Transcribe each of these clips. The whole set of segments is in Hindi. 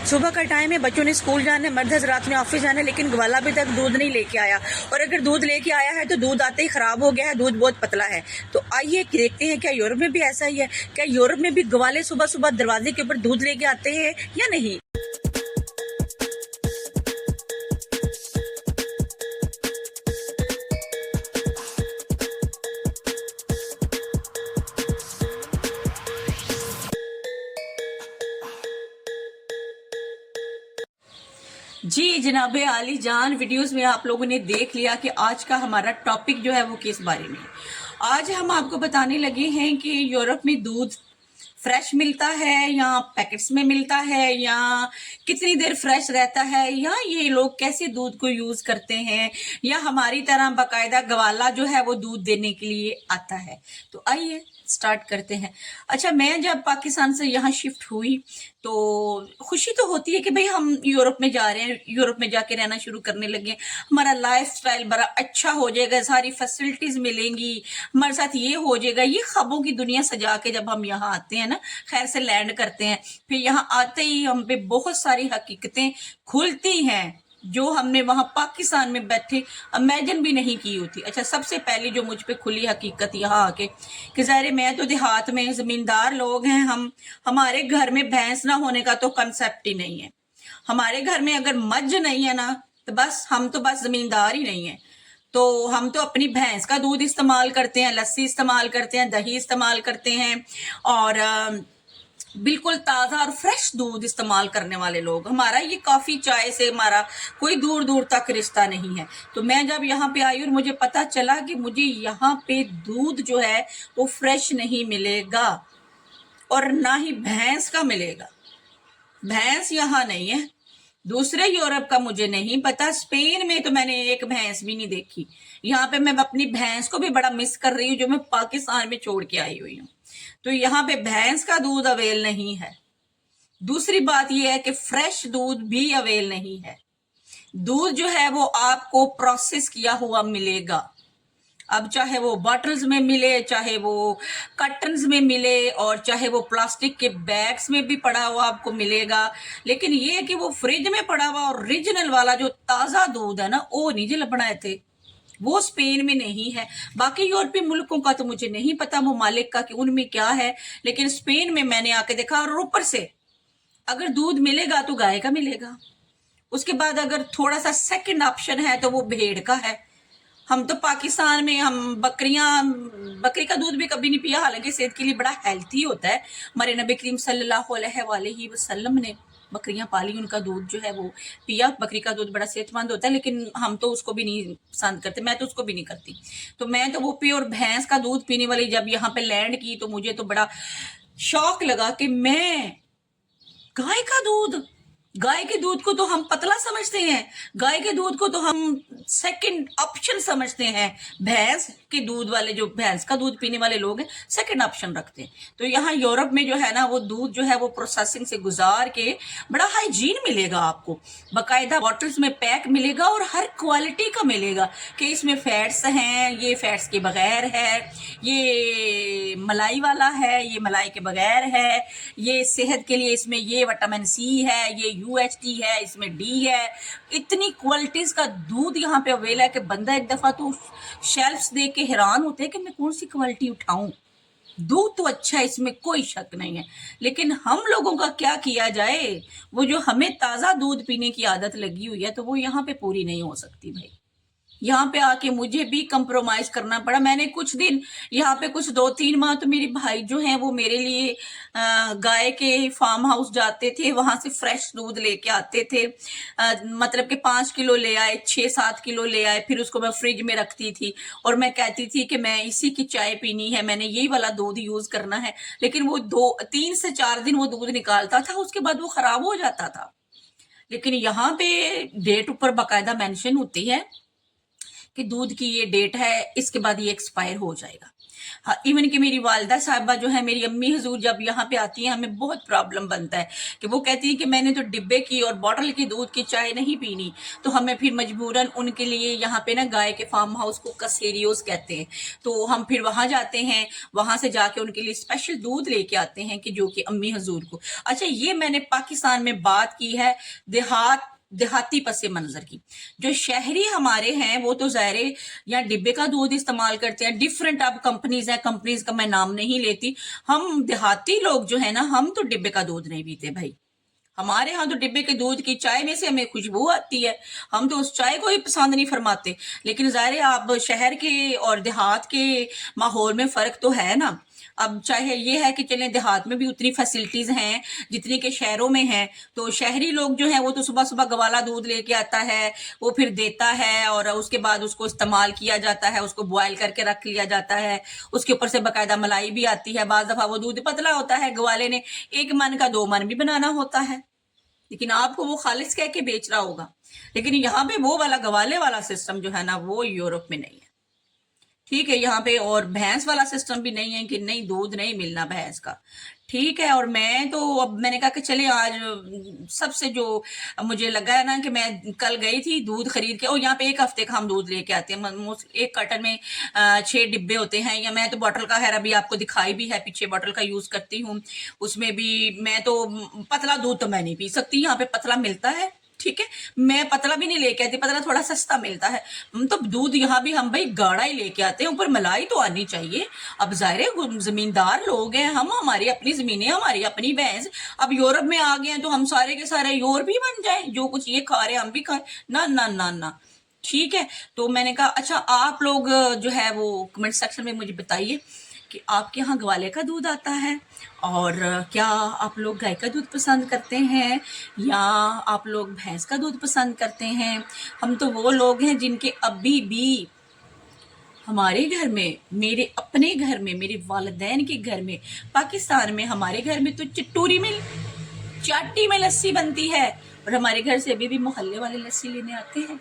सुबह का टाइम है, बच्चों ने स्कूल जाना है, मर्द हजरात ने ऑफिस जाना है, लेकिन ग्वाला अभी तक दूध नहीं लेके आया। और अगर दूध लेके आया है तो दूध आते ही खराब हो गया है, दूध बहुत पतला है। तो आइए देखते हैं क्या यूरोप में भी ऐसा ही है, क्या यूरोप में भी ग्वाले सुबह सुबह दरवाजे के ऊपर दूध लेके आते हैं या नहीं। जी जनाबे आली जान, वीडियोस में आप लोगों ने देख लिया कि आज का हमारा टॉपिक जो है वो किस बारे में है। आज हम आपको बताने लगे हैं कि यूरोप में दूध फ्रेश मिलता है या पैकेट्स में मिलता है, या कितनी देर फ्रेश रहता है, या ये लोग कैसे दूध को यूज करते हैं, या हमारी तरह बाकायदा ग्वाला जो है वो दूध देने के लिए आता है। तो आइए स्टार्ट करते हैं। अच्छा, मैं जब पाकिस्तान से यहाँ शिफ्ट हुई तो खुशी तो होती है कि भाई हम यूरोप में जा रहे हैं, यूरोप में जाके रहना शुरू करने लगे, हमारा लाइफ स्टाइल बड़ा अच्छा हो जाएगा, सारी फैसिलिटीज मिलेंगी, हमारे साथ ये हो जाएगा। ये ख्वाबों की दुनिया सजा के जब हम यहाँ आते हैं ना, खैर से लैंड करते हैं, फिर यहाँ आते ही हम पे बहुत सारी हकीकतें खुलती हैं जो हमने वहां पाकिस्तान में बैठे इमेजिन भी नहीं की होती। अच्छा, सबसे पहली जो मुझ पे खुली हकीकत यहाँ आके कि ज़ाहिर मैं तो देहात में जमींदार लोग हैं, हमारे घर में भैंस ना होने का तो कंसेप्ट ही नहीं है। हमारे घर में अगर मज्ज नहीं है ना तो बस हम तो बस जमींदार ही नहीं है। तो हम तो अपनी भैंस का दूध इस्तेमाल करते हैं, लस्सी इस्तेमाल करते हैं, दही इस्तेमाल करते हैं, और बिल्कुल ताज़ा और फ्रेश दूध इस्तेमाल करने वाले लोग। हमारा ये कॉफ़ी चाय से हमारा कोई दूर दूर तक रिश्ता नहीं है। तो मैं जब यहाँ पे आई और मुझे पता चला कि मुझे यहाँ पे दूध जो है वो फ्रेश नहीं मिलेगा और ना ही भैंस का मिलेगा। भैंस यहाँ नहीं है। दूसरे यूरोप का मुझे नहीं पता, स्पेन में तो मैंने एक भैंस भी नहीं देखी। यहाँ पे मैं अपनी भैंस को भी बड़ा मिस कर रही हूँ जो मैं पाकिस्तान में छोड़ के आई हुई हूँ। तो यहाँ पे भैंस का दूध अवेल नहीं है। दूसरी बात यह है कि फ्रेश दूध भी अवेल नहीं है। दूध जो है वो आपको प्रोसेस किया हुआ मिलेगा। अब चाहे वो बॉटल्स में मिले, चाहे वो कर्टन्स में मिले, और चाहे वो प्लास्टिक के बैग्स में भी पड़ा हुआ आपको मिलेगा, लेकिन ये है कि वो फ्रिज में पड़ा हुआ ओरिजिनल वाला जो ताज़ा दूध है ना, वो नहीं जो बनाए थे, वो स्पेन में नहीं है। बाकी यूरोपीय मुल्कों का तो मुझे नहीं पता ममालिक का कि उनमें क्या है, लेकिन स्पेन में मैंने आके देखा। और ऊपर से अगर दूध मिलेगा तो गाय का मिलेगा, उसके बाद अगर थोड़ा सा सेकंड ऑप्शन है तो वो भेड़ का है। हम तो पाकिस्तान में हम बकरी का दूध भी कभी नहीं पिया, हालांकि सेहत के लिए बड़ा हेल्थी होता है। हमारे नबी करीम सल्लल्लाहु अलैहि वसल्लम ने बकरियां पाली, उनका दूध जो है वो पिया। बकरी का दूध बड़ा सेहतमंद होता है, लेकिन हम तो उसको भी नहीं पसंद करते, मैं तो उसको भी नहीं करती। तो मैं तो वो प्योर भैंस का दूध पीने वाली जब यहाँ पे लैंड की तो मुझे तो बड़ा शौक लगा कि मैं गाय का दूध, गाय के दूध को तो हम पतला समझते हैं, गाय के दूध को तो हम सेकंड ऑप्शन समझते हैं। भैंस के दूध वाले, जो भैंस का दूध पीने वाले लोग हैं, सेकंड ऑप्शन रखते हैं। तो यहाँ यूरोप में जो है ना, वो दूध जो है वो प्रोसेसिंग से गुजार के बड़ा हाइजीन मिलेगा आपको, बाकायदा बॉटल्स में पैक मिलेगा और हर क्वालिटी का मिलेगा कि इसमें फैट्स हैं, ये फैट्स के बगैर है, ये मलाई वाला है, ये मलाई के बगैर है, ये सेहत के लिए इसमें ये विटामिन सी है, ये UHT है, इसमें D है। इतनी क्वालिटीज का दूध यहाँ पे अवेल है कि बंदा एक दफा तो शेल्फ्स देख के हैरान होते हैं कि मैं कौन सी क्वालिटी उठाऊं। दूध तो अच्छा है, इसमें कोई शक नहीं है, लेकिन हम लोगों का क्या किया जाए। वो जो हमें ताज़ा दूध पीने की आदत लगी हुई है तो वो यहाँ पे पूरी नहीं हो सकती भाई। यहाँ पे आके मुझे भी कंप्रोमाइज करना पड़ा। मैंने कुछ दिन यहाँ पे, कुछ 2-3 माह तो मेरे भाई जो हैं वो मेरे लिए गाय के फार्म हाउस जाते थे, वहां से फ्रेश दूध लेके आते थे। मतलब कि 5 किलो ले आए, 6-7 किलो ले आए, फिर उसको मैं फ्रिज में रखती थी और मैं कहती थी कि मैं इसी की चाय पीनी है, मैंने यही वाला दूध यूज करना है। लेकिन वो 3 से 4 दिन वो दूध निकालता था, उसके बाद वो खराब हो जाता था। लेकिन यहाँ पे डेट ऊपर बाकायदा मेंशन होती है कि दूध की ये डेट है, इसके बाद ये एक्सपायर हो जाएगा। हाँ, इवन कि मेरी वालदा साहबा जो है, मेरी अम्मी हजूर जब यहाँ पे आती हैं, हमें बहुत प्रॉब्लम बनता है कि वो कहती है कि मैंने तो डिब्बे की और बॉटल की दूध की चाय नहीं पीनी, तो हमें फिर मजबूरन उनके लिए यहाँ पे ना गाय के फार्म हाउस को कसेरियोस कहते हैं, तो हम फिर वहां जाते हैं, वहां से जाके उनके लिए स्पेशल दूध लेके आते हैं कि जो कि अम्मी हजूर को। अच्छा, ये मैंने पाकिस्तान में बात की है देहाती पसे मंजर की। जो शहरी हमारे हैं वो तो ज़ाहिर या डिब्बे का दूध इस्तेमाल करते हैं, डिफरेंट अब कंपनीज हैं, कंपनीज का मैं नाम नहीं लेती। हम देहाती लोग जो है ना, हम तो डिब्बे का दूध नहीं पीते भाई। हमारे यहाँ तो डिब्बे के दूध की चाय में से हमें खुशबू आती है, हम तो उस चाय को ही पसंद नहीं फरमाते। लेकिन ज़ाहिर आप शहर के और देहात के माहौल में फ़र्क तो है ना। अब चाहे ये है कि चलें देहात में भी उतनी फैसिलिटीज हैं जितनी के शहरों में हैं, तो शहरी लोग जो हैं वो तो सुबह सुबह गवाला दूध लेके आता है, वो फिर देता है और उसके बाद उसको इस्तेमाल किया जाता है, उसको बॉयल करके रख लिया जाता है, उसके ऊपर से बाकायदा मलाई भी आती है। बाज दफा वो दूध पतला होता है, गवाले ने 1 मन का 2 मन भी बनाना होता है, लेकिन आपको वो खालिस कह के बेच रहा होगा। लेकिन यहाँ पे वो वाला गवाले वाला सिस्टम जो है ना, वो यूरोप में नहीं है। ठीक है, यहाँ पे और भैंस वाला सिस्टम भी नहीं है कि नहीं दूध नहीं मिलना भैंस का। ठीक है, और मैं तो अब मैंने कहा कि चले आज सबसे जो मुझे लगा है ना कि मैं कल गई थी दूध खरीद के, और यहाँ पे 1 हफ्ते का हम दूध लेके आते हैं, एक कार्टन में 6 डिब्बे होते हैं। या मैं तो बॉटल का, खैर अभी आपको दिखाई भी है पीछे, बॉटल का यूज करती हूँ। उसमें भी मैं तो पतला दूध तो मैं नहीं पी सकती, यहाँ पे पतला मिलता है। ठीक है, मैं पतला भी नहीं लेके आती, पतला थोड़ा सस्ता मिलता है। तो दूध यहाँ भी हम भाई गाढ़ा ही लेके आते हैं, ऊपर मलाई तो आनी चाहिए। अब जाहिर जमींदार लोग हैं हम, हमारी अपनी जमीनें, हमारी अपनी भैंस। अब यूरोप में आ गए हैं तो हम सारे के सारे यूरोप ही बन जाए, जो कुछ ये खा रहे हैं हम भी खाए। ना ना ना ना। ठीक है, तो मैंने कहा अच्छा आप लोग जो है वो कमेंट सेक्शन में मुझे बताइए कि आपके यहाँ ग्वाले का दूध आता है, और क्या आप लोग गाय का दूध पसंद करते हैं या आप लोग भैंस का दूध पसंद करते हैं। हम तो वो लोग हैं जिनके अभी भी हमारे घर में, मेरे अपने घर में, मेरे वालिदैन के घर में, पाकिस्तान में हमारे घर में तो चिट्टूरी में, चाटी में लस्सी बनती है, और हमारे घर से अभी भी मोहल्ले वाले लस्सी लेने आते हैं।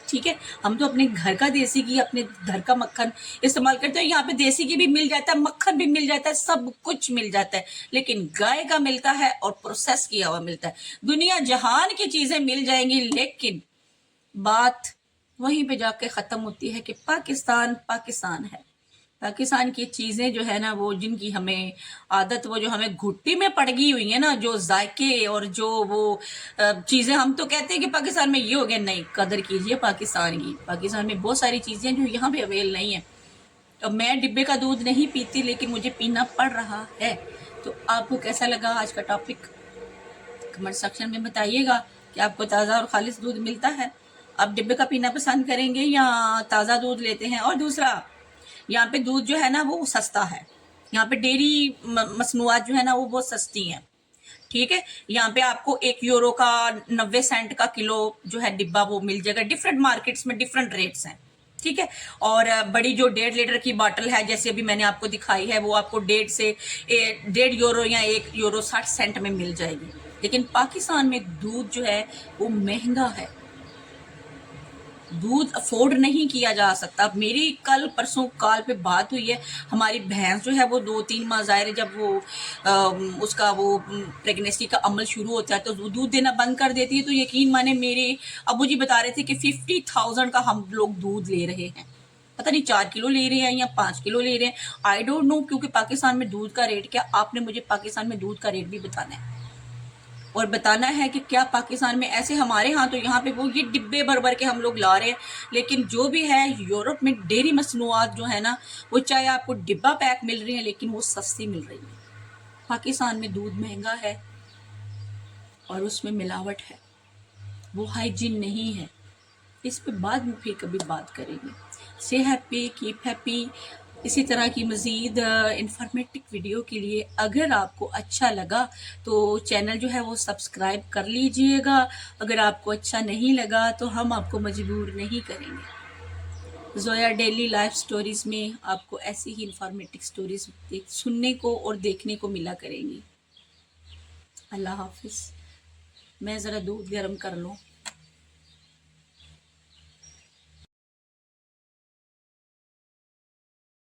ठीक है, हम तो अपने घर का देसी घी, अपने घर का मक्खन इस्तेमाल करते हैं। यहाँ पे देसी घी भी मिल जाता है, मक्खन भी मिल जाता है, सब कुछ मिल जाता है, लेकिन गाय का मिलता है और प्रोसेस किया हुआ मिलता है। दुनिया जहान की चीजें मिल जाएंगी, लेकिन बात वहीं पे जाके खत्म होती है कि पाकिस्तान पाकिस्तान है। पाकिस्तान की चीजें जो है ना, वो जिनकी हमें आदत, वो जो हमें घुट्टी में पड़ गई हुई है ना, जो जायके और जो वो चीजें, हम तो कहते हैं कि पाकिस्तान में ये हो गया। नहीं, कदर कीजिए पाकिस्तान की। पाकिस्तान में बहुत सारी चीजें जो यहाँ पे अवेल नहीं है। अब मैं डिब्बे का दूध नहीं पीती, लेकिन मुझे पीना पड़ रहा है। तो आपको कैसा लगा आज का टॉपिक, कमेंट सेक्शन में बताइएगा कि आपको ताज़ा और खालिश दूध मिलता है। आप डिब्बे का पीना पसंद करेंगे या ताज़ा दूध लेते हैं। और दूसरा, यहाँ पे दूध जो है ना वो सस्ता है, यहाँ पे डेयरी मसनूआत जो है ना वो बहुत सस्ती हैं। ठीक है, यहाँ पे आपको 1 यूरो का 90 सेंट का किलो जो है डिब्बा वो मिल जाएगा। डिफरेंट मार्केट्स में डिफरेंट रेट्स हैं। ठीक है, और बड़ी जो 1.5 लीटर की बॉटल है, जैसे अभी मैंने आपको दिखाई है, वो आपको 1.5 यूरो या 1 यूरो 60 सेंट में मिल जाएगी। लेकिन पाकिस्तान में दूध जो है वो महंगा है, दूध अफोर्ड नहीं किया जा सकता। मेरी कल परसों काल पे बात हुई है, हमारी भैंस जो है वो 2-3 माह ज़ाहिर जब वो उसका वो प्रेगनेंसी का अमल शुरू होता है तो दूध देना बंद कर देती है। तो यकीन माने मेरे अबू जी बता रहे थे कि 50,000 का हम लोग दूध ले रहे हैं। पता नहीं 4 किलो ले रहे हैं या 5 किलो ले रहे हैं, आई डोंट नो, क्योंकि पाकिस्तान में दूध का रेट क्या, आपने मुझे पाकिस्तान में दूध का रेट भी बताना है और बताना है कि क्या पाकिस्तान में ऐसे। हमारे यहाँ तो यहाँ पे वो ये डिब्बे भर भर के हम लोग ला रहे हैं, लेकिन जो भी है यूरोप में डेयरी मसनूआत जो है ना, वो चाहे आपको डिब्बा पैक मिल रही है लेकिन वो सस्ती मिल रही है। पाकिस्तान में दूध महंगा है और उसमें मिलावट है, वो हाइजीन नहीं है। इस पे बाद में फिर कभी बात करेंगे। से हैप्पी, कीप हैप्पी। इसी तरह की मज़ीद इंफॉर्मेटिव वीडियो के लिए अगर आपको अच्छा लगा तो चैनल जो है वो सब्सक्राइब कर लीजिएगा। अगर आपको अच्छा नहीं लगा तो हम आपको मजबूर नहीं करेंगे। ज़ोया डेली लाइफ स्टोरीज़ में आपको ऐसी ही इंफॉर्मेटिव स्टोरीज सुनने को और देखने को मिला करेंगी। अल्लाह हाफिज़। मैं ज़रा दूध गर्म कर लूँ।